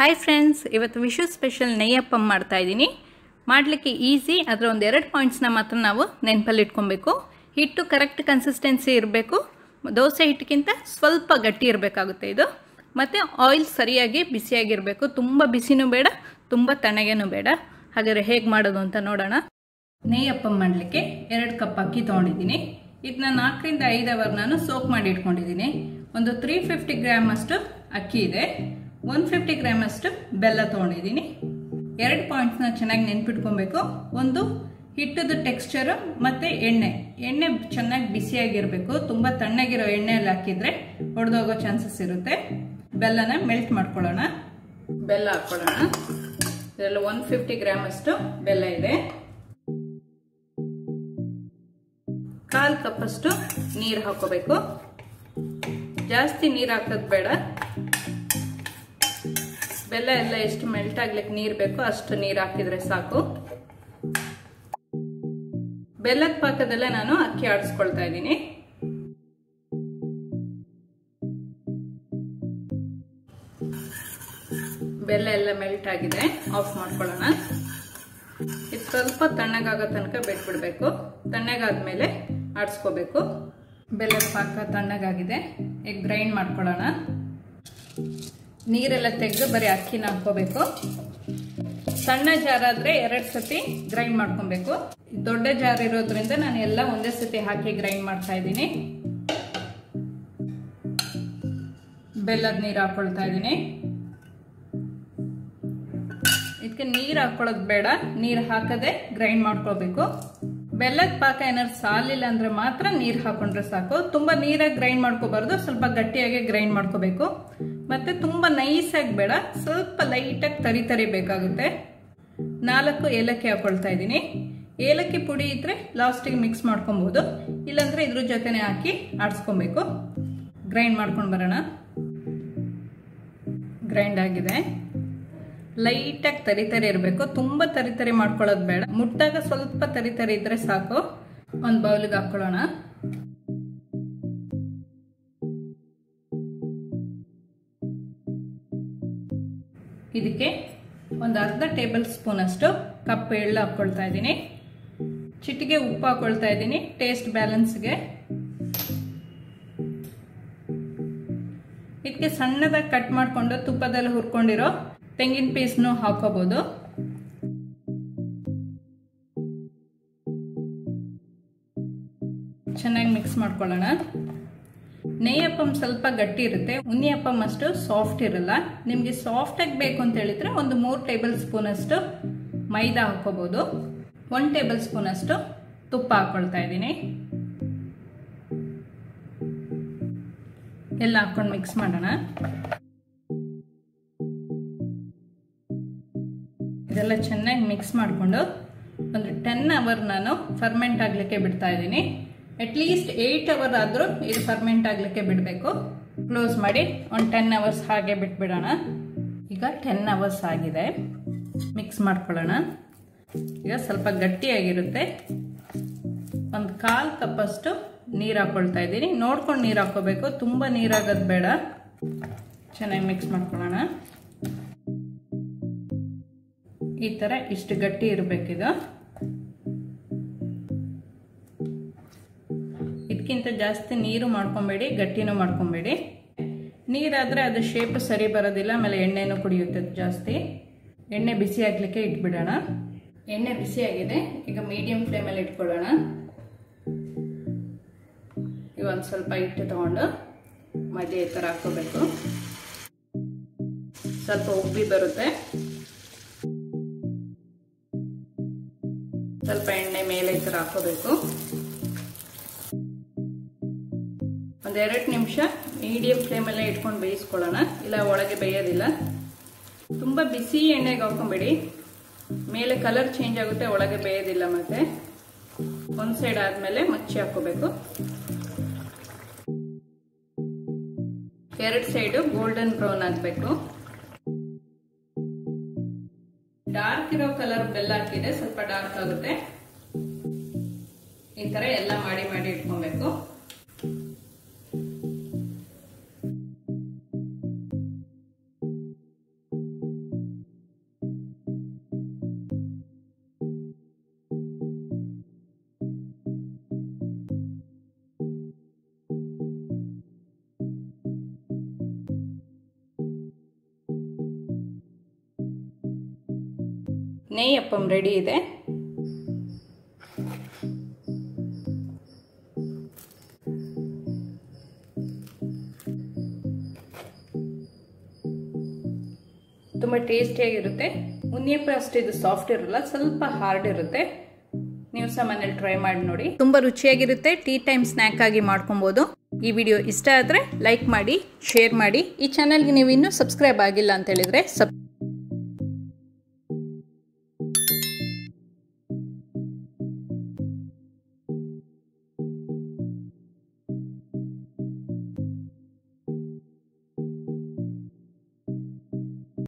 Hi friends, ಇವತ್ತು Vishu special ನೆಯ್ಯಪ್ಪಂ ಮಾಡ್ತಾ ಇದ್ದೀನಿ. ಮಾಡಲಿಕ್ಕೆ ಈಸಿ, ಅದರ ಒಂದು 2 ಪಾಯಿಂಟ್ಸ್ನ ಮಾತ್ರ ನಾವು ನೆನಪಲ್ಲಿ ಇಟ್ಕೊಬೇಕು. ಹಿಟ್ಟು ಕರೆಕ್ಟ್ ಕನ್ಸಿಸ್ಟೆನ್ಸಿ ಇರಬೇಕು. ದೋಸೆ ಹಿಟ್ಟಿಗಿಂತ ಸ್ವಲ್ಪ ಗಟ್ಟಿ ಇರಬೇಕಾಗುತ್ತೆ ಇದು. ಮತ್ತು ಆಯಿಲ್ ಸರಿಯಾಗಿ ಬಿಸಿಯಾಗಿರಬೇಕು. ತುಂಬ ಬಿಸಿನೂ ಬೇಡ, ತುಂಬ ತಣ್ಣಗೇನೂ ಬೇಡ. ಹಾಗಾದರೆ ಹೇಗೆ ಮಾಡೋದು ಅಂತ ನೋಡೋಣ. ನೆಯ್ಯಪ್ಪಂ ಮಾಡಲಿಕ್ಕೆ 2 ಕಪ್ ಅಕ್ಕಿ ತೊಗೊಂಡಿದ್ದೀನಿ. ಇದನ್ನ 4 ರಿಂದ 5 ಅವರ್ ನಾನು ಸೋಕ್ ಮಾಡಿ ಇಟ್ಕೊಂಡಿದ್ದೀನಿ. ಒಂದು 350 ಗ್ರಾಮ್ ಅಷ್ಟು ಅಕ್ಕಿ ಇದೆ. 150 ಗ್ರಾಮ್ ಅಷ್ಟು ಬೆಲ್ಲ ತೊಗೊಂಡಿದ್ದೀನಿ. 2 ಪಾಯಿಂಟ್ಸ್ನ ಚೆನ್ನಾಗಿ ನೆನ್ಪಿಟ್ಕೊಬೇಕು. ಒಂದು, ಹಿಟ್ಟದ ಟೆಕ್ಸ್ಚರು ಮತ್ತು ಎಣ್ಣೆ ಚೆನ್ನಾಗಿ ಬಿಸಿಯಾಗಿರಬೇಕು. ತುಂಬ ತಣ್ಣಗಿರೋ ಎಣ್ಣೆಯಲ್ಲಿ ಹಾಕಿದರೆ ಒಡೆದೋಗೋ ಚಾನ್ಸಸ್ ಇರುತ್ತೆ. ಬೆಲ್ಲನ ಮೆಲ್ಟ್ ಮಾಡ್ಕೊಳ್ಳೋಣ. ಬೆಲ್ಲ ಹಾಕ್ಕೊಳ್ಳೋಣ. ಇದರಲ್ಲಿ 150 ಗ್ರಾಮ್ ಅಷ್ಟು ಬೆಲ್ಲ ಇದೆ. 1/4 ಕಪ್ ಅಷ್ಟು ನೀರು ಹಾಕೋಬೇಕು. ಜಾಸ್ತಿ ನೀರು ಹಾಕೋದು ಬೇಡ. ಬೆಲ್ಲ ಎಲ್ಲ ಎಷ್ಟು ಮೆಲ್ಟ್ ಆಗ್ಲಿಕ್ಕೆ ನೀರು ಬೇಕೋ ಅಷ್ಟು ನೀರು ಹಾಕಿದ್ರೆ ಸಾಕು. ಬೆಲ್ಲದ ಪಾಕದಲ್ಲೇ ನಾನು ಅಕ್ಕಿ ಆಡಿಸ್ಕೊಳ್ತಾ ಇದ್ದೀನಿ. ಬೆಲ್ಲ ಎಲ್ಲ ಮೆಲ್ಟ್ ಆಗಿದೆ, ಆಫ್ ಮಾಡ್ಕೊಳ್ಳೋಣ. ಇದು ಸ್ವಲ್ಪ ತಣ್ಣಗಾಗೋ ತನಕ ಬಿಟ್ಬಿಡ್ಬೇಕು. ತಣ್ಣಗಾದ್ಮೇಲೆ ಆಡಿಸ್ಕೋಬೇಕು. ಬೆಲ್ಲದ ಪಾಕ ತಣ್ಣಗಾಗಿದೆ. ಈಗ ಗ್ರೈಂಡ್ ಮಾಡ್ಕೊಳ್ಳೋಣ. ನೀರೆಲ್ಲ ತೆಗೆದು ಬರೀ ಅಕ್ಕಿನ ಹಾಕೋಬೇಕು. ಸಣ್ಣ ಜಾರ್ ಆದ್ರೆ 2 ಸತಿ ಗ್ರೈಂಡ್ ಮಾಡ್ಕೊಬೇಕು. ದೊಡ್ಡ ಜಾರ್ ಇರೋದ್ರಿಂದ ನಾನು ಎಲ್ಲ ಒಂದೇ ಸತಿ ಹಾಕಿ ಗ್ರೈಂಡ್ ಮಾಡ್ತಾ ಇದ್ದೀನಿ. ಬೆಲ್ಲದ ನೀರು ಹಾಕೊಳ್ತಾ ಇದ್ದೀನಿ. ಇದಕ್ಕೆ ನೀರು ಹಾಕೊಳ್ಳೋದು ಬೇಡ, ನೀರು ಹಾಕದೆ ಗ್ರೈಂಡ್ ಮಾಡ್ಕೋಬೇಕು. ಬೆಲ್ಲದ ಪಾಕ ಏನಾದ್ರು ಸಾಲಿಲ್ಲ ಅಂದ್ರೆ ಮಾತ್ರ ನೀರು ಹಾಕೊಂಡ್ರೆ ಸಾಕು. ತುಂಬಾ ನೀರಾಗಿ ಗ್ರೈಂಡ್ ಮಾಡ್ಕೋಬಾರ್ದು, ಸ್ವಲ್ಪ ಗಟ್ಟಿಯಾಗಿ ಗ್ರೈಂಡ್ ಮಾಡ್ಕೋಬೇಕು. ಮತ್ತೆ ತುಂಬಾ ನೈಸ್ ಆಗಿ ಬೇಡ, ಸ್ವಲ್ಪ ಲೈಟಾಗಿ ತರಿ ಬೇಕಾಗುತ್ತೆ. 4 ಏಲಕ್ಕಿ ಹಾಕೊಳ್ತಾ ಇದ್ದೀನಿ. ಏಲಕ್ಕಿ ಪುಡಿ ಇದ್ರೆ ಲಾಸ್ಟಿಗೆ ಮಿಕ್ಸ್ ಮಾಡ್ಕೊಬಹುದು, ಇಲ್ಲಾಂದ್ರೆ ಇದ್ರ ಜೊತೆನೆ ಹಾಕಿ ಆಡಿಸ್ಕೊಬೇಕು. ಗ್ರೈಂಡ್ ಮಾಡ್ಕೊಂಡು ಬರೋಣ. ಗ್ರೈಂಡ್ ಆಗಿದೆ. ಲೈಟಾಗಿ ತರಿ ಇರಬೇಕು, ತುಂಬಾ ತರಿ ಮಾಡ್ಕೊಳ್ಳೋದು ಬೇಡ. ಮುಟ್ಟಾಗ ಸ್ವಲ್ಪ ತರಿ ಇದ್ರೆ ಸಾಕು. ಒಂದು ಬೌಲ್ಗೆ ಹಾಕೊಳ್ಳೋಣ. ಇದಕ್ಕೆ ಒಂದು ಅರ್ಧ ಟೇಬಲ್ ಸ್ಪೂನ್ ಅಷ್ಟು ಕಪ್ಪು ಎಳ್ಳು ಹಾಕೊಳ್ತಾ ಇದ್ದೀನಿ. ಚಿಟಿಗೆ ಉಪ್ಪು ಹಾಕೊಳ್ತಾ ಇದ್ದೀನಿ ಟೇಸ್ಟ್ ಬ್ಯಾಲೆನ್ಸ್ಗೆ. ಇದಕ್ಕೆ ಸಣ್ಣದಾಗಿ ಕಟ್ ಮಾಡ್ಕೊಂಡು ತುಪ್ಪದಲ್ಲಿ ಹುರ್ಕೊಂಡಿರೋ ತೆಂಗಿನ ಪೀಸ್ನು ಹಾಕೋಬಹುದು. ಚೆನ್ನಾಗಿ ಮಿಕ್ಸ್ ಮಾಡ್ಕೊಳ್ಳೋಣ. ನೆಯ್ಯಪ್ಪಂ ಸ್ವಲ್ಪ ಗಟ್ಟಿ ಇರುತ್ತೆ, ಉನ್ನಿಯಪ್ಪಂ ಅಷ್ಟು ಸಾಫ್ಟ್ ಇರಲ್ಲ. ನಿಮ್ಗೆ ಸಾಫ್ಟ್ ಆಗಿ ಬೇಕು ಅಂತ ಹೇಳಿದ್ರೆ ಒಂದು 3 ಟೇಬಲ್ ಸ್ಪೂನ್ ಅಷ್ಟು ಮೈದಾ ಹಾಕೋಬಹುದು. 1 ಟೇಬಲ್ ಸ್ಪೂನ್ ಅಷ್ಟು ತುಪ್ಪ ಹಾಕೊಳ್ತಾ ಇದ್ದೀನಿ. ಎಲ್ಲ ಹಾಕೊಂಡು ಮಿಕ್ಸ್ ಮಾಡೋಣ. ಇದೆಲ್ಲ ಚೆನ್ನಾಗಿ ಮಿಕ್ಸ್ ಮಾಡಿಕೊಂಡು ಒಂದು 10 ಅವರ್ ನಾನು ಫರ್ಮೆಂಟ್ ಆಗ್ಲಿಕ್ಕೆ ಬಿಡ್ತಾ ಇದ್ದೀನಿ. ಅಟ್ಲೀಸ್ಟ್ 8 ಅವರ್ ಆದ್ರೂ ಇದು ಫರ್ಮೆಂಟ್ ಆಗ್ಲಿಕ್ಕೆ ಬಿಡಬೇಕು. ಕ್ಲೋಸ್ ಮಾಡಿ ಒಂದು 10 ಅವರ್ಸ್ ಹಾಗೆ ಬಿಟ್ಬಿಡೋಣ. ಈಗ 10 ಅವರ್ಸ್ ಆಗಿದೆ. ಮಿಕ್ಸ್ ಮಾಡ್ಕೊಳ್ಳೋಣ. ಈಗ ಸ್ವಲ್ಪ ಗಟ್ಟಿಯಾಗಿರುತ್ತೆ. ಒಂದು 1/4 ಕಪ್ ಅಷ್ಟು ನೀರು ಹಾಕೊಳ್ತಾ ಇದ್ದೀನಿ. ನೋಡ್ಕೊಂಡು ನೀರು ಹಾಕೋಬೇಕು, ತುಂಬಾ ನೀರಾಗೋದು ಬೇಡ. ಚೆನ್ನಾಗಿ ಮಿಕ್ಸ್ ಮಾಡ್ಕೊಳ್ಳೋಣ. ಈ ತರ ಇಷ್ಟು ಗಟ್ಟಿ ಇರಬೇಕಿದು. ಇದಕ್ಕಿಂತ ಜಾಸ್ತಿ ನೀರು ಮಾಡ್ಕೊಬೇಡಿ, ಗಟ್ಟಿನೂ ಮಾಡ್ಕೊಬೇಡಿ. ನೀರಾದ್ರೆ ಅದು ಶೇಪ್ ಸರಿ ಬರೋದಿಲ್ಲ, ಆಮೇಲೆ ಎಣ್ಣೆನೂ ಕುಡಿಯುತ್ತೆ ಜಾಸ್ತಿ. ಎಣ್ಣೆ ಬಿಸಿ ಆಗ್ಲಿಕ್ಕೆ ಇಟ್ಬಿಡೋಣ. ಎಣ್ಣೆ ಬಿಸಿ ಆಗಿದೆ. ಈಗ ಮೀಡಿಯಂ ಫ್ಲೇಮಲ್ಲಿ ಇಟ್ಕೊಳ್ಳೋಣ. ಈಗ ಒಂದು ಸ್ವಲ್ಪ ಹಿಟ್ಟು ತಗೊಂಡು ಮಧ್ಯೆ ಈ ಥರ ಹಾಕೋಬೇಕು. ಸ್ವಲ್ಪ ಉಬ್ಬಿ ಬರುತ್ತೆ. ಸ್ವಲ್ಪ ಎಣ್ಣೆ ಮೇಲೆ ಈ ಥರ ಹಾಕೋಬೇಕು. ಒಂದು 2 ನಿಮಿಷ ಮೀಡಿಯಂ ಫ್ಲೇಮಲ್ಲೇ ಇಟ್ಕೊಂಡು ಬೇಯಿಸ್ಕೊಳ್ಳೋಣ, ಇಲ್ಲ ಒಳಗೆ ಬೇಯೋದಿಲ್ಲ. ತುಂಬ ಬಿಸಿ ಎಣ್ಣೆಗೆ ಹಾಕೊಂಬೇಡಿ, ಮೇಲೆ ಕಲರ್ ಚೇಂಜ್ ಆಗುತ್ತೆ, ಒಳಗೆ ಬೇಯೋದಿಲ್ಲ. ಮತ್ತೆ ಒಂದು ಸೈಡ್ ಆದಮೇಲೆ ಮಚ್ಚಿ ಹಾಕೋಬೇಕು. 2 ಸೈಡು ಗೋಲ್ಡನ್ ಬ್ರೌನ್ ಆಗಬೇಕು. ಡಾರ್ಕ್ ಇರೋ ಕಲರ್ ಬೆಲ್ಲ ಹಾಕಿದ್ರೆ ಸ್ವಲ್ಪ ಡಾರ್ಕ್ ಆಗುತ್ತೆ. ಈ ತರ ಎಲ್ಲ ಮಾಡಿ ಇಟ್ಕೊಬೇಕು. ನೆಯ್ಯಪ್ಪಂ ರೆಡಿ ಇದೆ. ತುಂಬ ಟೇಸ್ಟಿಯಾಗಿರುತ್ತೆ. ಉನ್ನಿಯಪ್ಪ ಅಷ್ಟು ಇದು ಸಾಫ್ಟ್ ಇರಲ್ಲ, ಸ್ವಲ್ಪ ಹಾರ್ಡ್ ಇರುತ್ತೆ. ನೀವು ಸಹ ಮನೇಲಿ ಟ್ರೈ ಮಾಡಿ ನೋಡಿ. ತುಂಬ ರುಚಿಯಾಗಿರುತ್ತೆ. ಟೀ ಟೈಮ್ ಸ್ನ್ಯಾಕ್ ಆಗಿ ಮಾಡ್ಕೊಬೋದು. ಈ ವಿಡಿಯೋ ಇಷ್ಟ ಆದರೆ ಲೈಕ್ ಮಾಡಿ, ಶೇರ್ ಮಾಡಿ. ಈ ಚಾನಲ್ಗೆ ನೀವು ಇನ್ನೂ ಸಬ್ಸ್ಕ್ರೈಬ್ ಆಗಿಲ್ಲ ಅಂತ ಹೇಳಿದರೆ